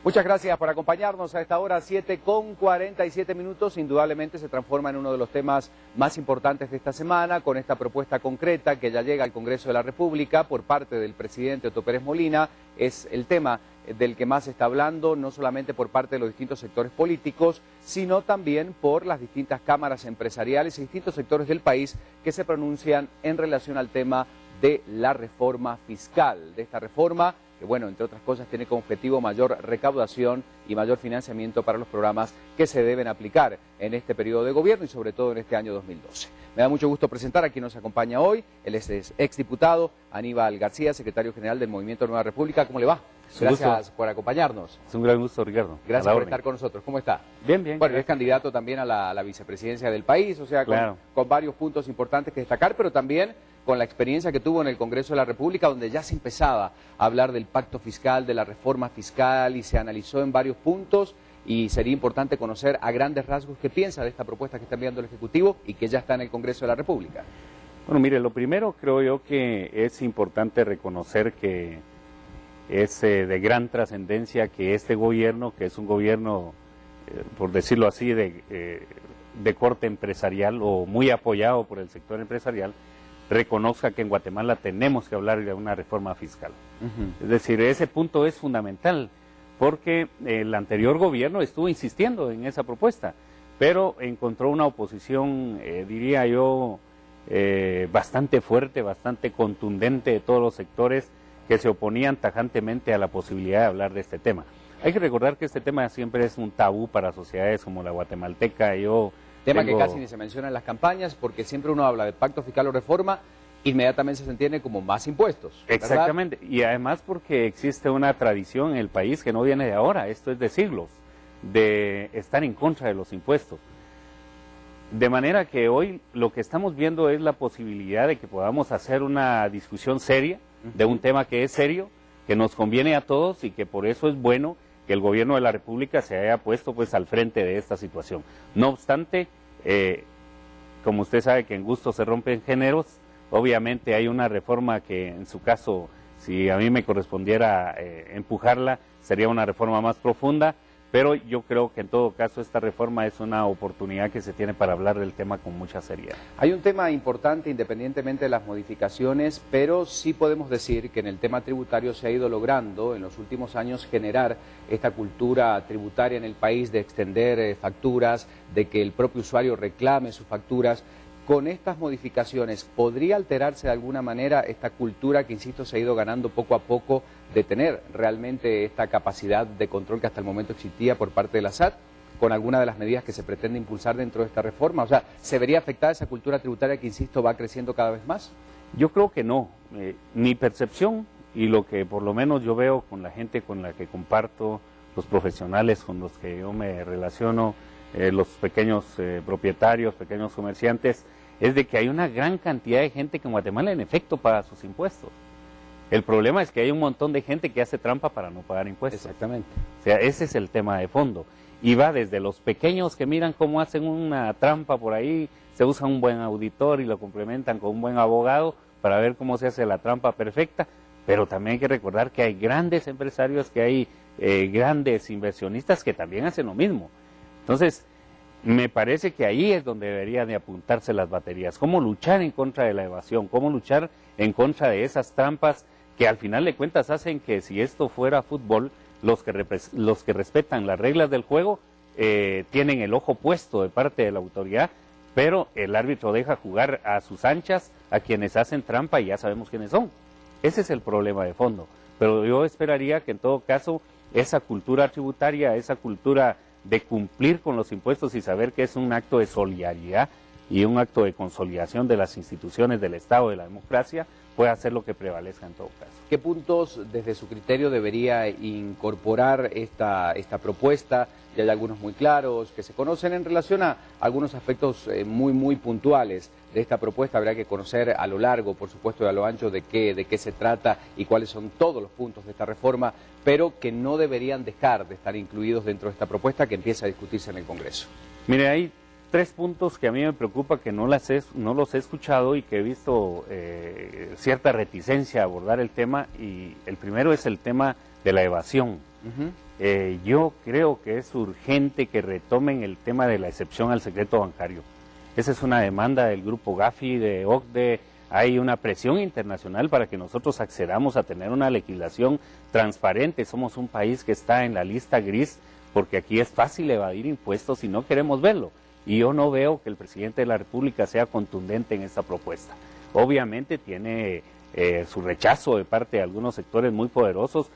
Muchas gracias por acompañarnos a esta hora, 7:47. Indudablemente se transforma en uno de los temas más importantes de esta semana, con esta propuesta concreta que ya llega al Congreso de la República por parte del presidente Otto Pérez Molina. Es el tema del que más se está hablando, no solamente por parte de los distintos sectores políticos, sino también por las distintas cámaras empresariales y distintos sectores del país que se pronuncian en relación al tema de la reforma fiscal, de esta reforma que, bueno, entre otras cosas, tiene como objetivo mayor recaudación y mayor financiamiento para los programas que se deben aplicar en este periodo de gobierno y sobre todo en este año 2012. Me da mucho gusto presentar a quien nos acompaña hoy. Él es exdiputado Aníbal García, secretario general del Movimiento Nueva República. ¿Cómo le va? Gracias por acompañarnos. Es un gran gusto, Ricardo. Gracias por estar con nosotros. ¿Cómo está? Bien, bien. Bueno, es candidato también a la vicepresidencia del país, o sea, claro, con varios puntos importantes que destacar, pero también con la experiencia que tuvo en el Congreso de la República, donde ya se empezaba a hablar del pacto fiscal, de la reforma fiscal, y se analizó en varios puntos, y sería importante conocer a grandes rasgos qué piensa de esta propuesta que está enviando el Ejecutivo y que ya está en el Congreso de la República. Bueno, mire, lo primero creo yo que es importante reconocer que es de gran trascendencia que este gobierno, que es un gobierno, por decirlo así, de corte empresarial o muy apoyado por el sector empresarial, reconozca que en Guatemala tenemos que hablar de una reforma fiscal. Es decir, ese punto es fundamental, porque el anterior gobierno estuvo insistiendo en esa propuesta, pero encontró una oposición, diría yo, bastante fuerte, bastante contundente de todos los sectores que se oponían tajantemente a la posibilidad de hablar de este tema. Hay que recordar que este tema siempre es un tabú para sociedades como la guatemalteca. Tema que casi ni se menciona en las campañas, porque siempre uno habla de pacto fiscal o reforma, inmediatamente se entiende como más impuestos, ¿verdad? Exactamente, y además porque existe una tradición en el país que no viene de ahora, esto es de siglos, de estar en contra de los impuestos. De manera que hoy lo que estamos viendo es la posibilidad de que podamos hacer una discusión seria de un tema que es serio, que nos conviene a todos y que por eso es bueno que el gobierno de la República se haya puesto pues al frente de esta situación. No obstante, como usted sabe que en gusto se rompen géneros, obviamente hay una reforma que en su caso, si a mí me correspondiera empujarla, sería una reforma más profunda, pero yo creo que en todo caso esta reforma es una oportunidad que se tiene para hablar del tema con mucha seriedad. Hay un tema importante independientemente de las modificaciones, pero sí podemos decir que en el tema tributario se ha ido logrando en los últimos años generar esta cultura tributaria en el país de extender facturas, de que el propio usuario reclame sus facturas. Con estas modificaciones, ¿podría alterarse de alguna manera esta cultura que, insisto, se ha ido ganando poco a poco de tener realmente esta capacidad de control que hasta el momento existía por parte de la SAT, con alguna de las medidas que se pretende impulsar dentro de esta reforma? O sea, ¿se vería afectada esa cultura tributaria que, insisto, va creciendo cada vez más? Yo creo que no. Mi percepción y lo que por lo menos yo veo con la gente con la que comparto, los profesionales con los que yo me relaciono, los pequeños propietarios, pequeños comerciantes, es de que hay una gran cantidad de gente que en Guatemala en efecto paga sus impuestos. El problema es que hay un montón de gente que hace trampa para no pagar impuestos. Exactamente. O sea, ese es el tema de fondo. Y va desde los pequeños que miran cómo hacen una trampa por ahí, se usa un buen auditor y lo complementan con un buen abogado para ver cómo se hace la trampa perfecta, pero también hay que recordar que hay grandes empresarios, que hay grandes inversionistas que también hacen lo mismo. Entonces, me parece que ahí es donde deberían de apuntarse las baterías. Cómo luchar en contra de la evasión, cómo luchar en contra de esas trampas que al final de cuentas hacen que si esto fuera fútbol, los que respetan las reglas del juego tienen el ojo puesto de parte de la autoridad, pero el árbitro deja jugar a sus anchas a quienes hacen trampa y ya sabemos quiénes son. Ese es el problema de fondo. Pero yo esperaría que en todo caso esa cultura tributaria, esa cultura de cumplir con los impuestos y saber que es un acto de solidaridad y un acto de consolidación de las instituciones del Estado, de la democracia, puede hacer lo que prevalezca en todo caso. ¿Qué puntos desde su criterio debería incorporar esta propuesta? Ya hay algunos muy claros que se conocen en relación a algunos aspectos muy puntuales de esta propuesta. Habrá que conocer a lo largo, por supuesto, y a lo ancho de qué se trata y cuáles son todos los puntos de esta reforma, pero que no deberían dejar de estar incluidos dentro de esta propuesta que empieza a discutirse en el Congreso. Mire, hay tres puntos que a mí me preocupa que no los he escuchado y que he visto cierta reticencia a abordar el tema, y el primero es el tema de la evasión. Yo creo que es urgente que retomen el tema de la excepción al secreto bancario. Esa es una demanda del grupo Gafi, de OCDE. Hay una presión internacional para que nosotros accedamos a tener una legislación transparente. Somos un país que está en la lista gris porque aquí es fácil evadir impuestos y no queremos verlo. Y yo no veo que el presidente de la República sea contundente en esta propuesta. Obviamente tiene su rechazo de parte de algunos sectores muy poderosos,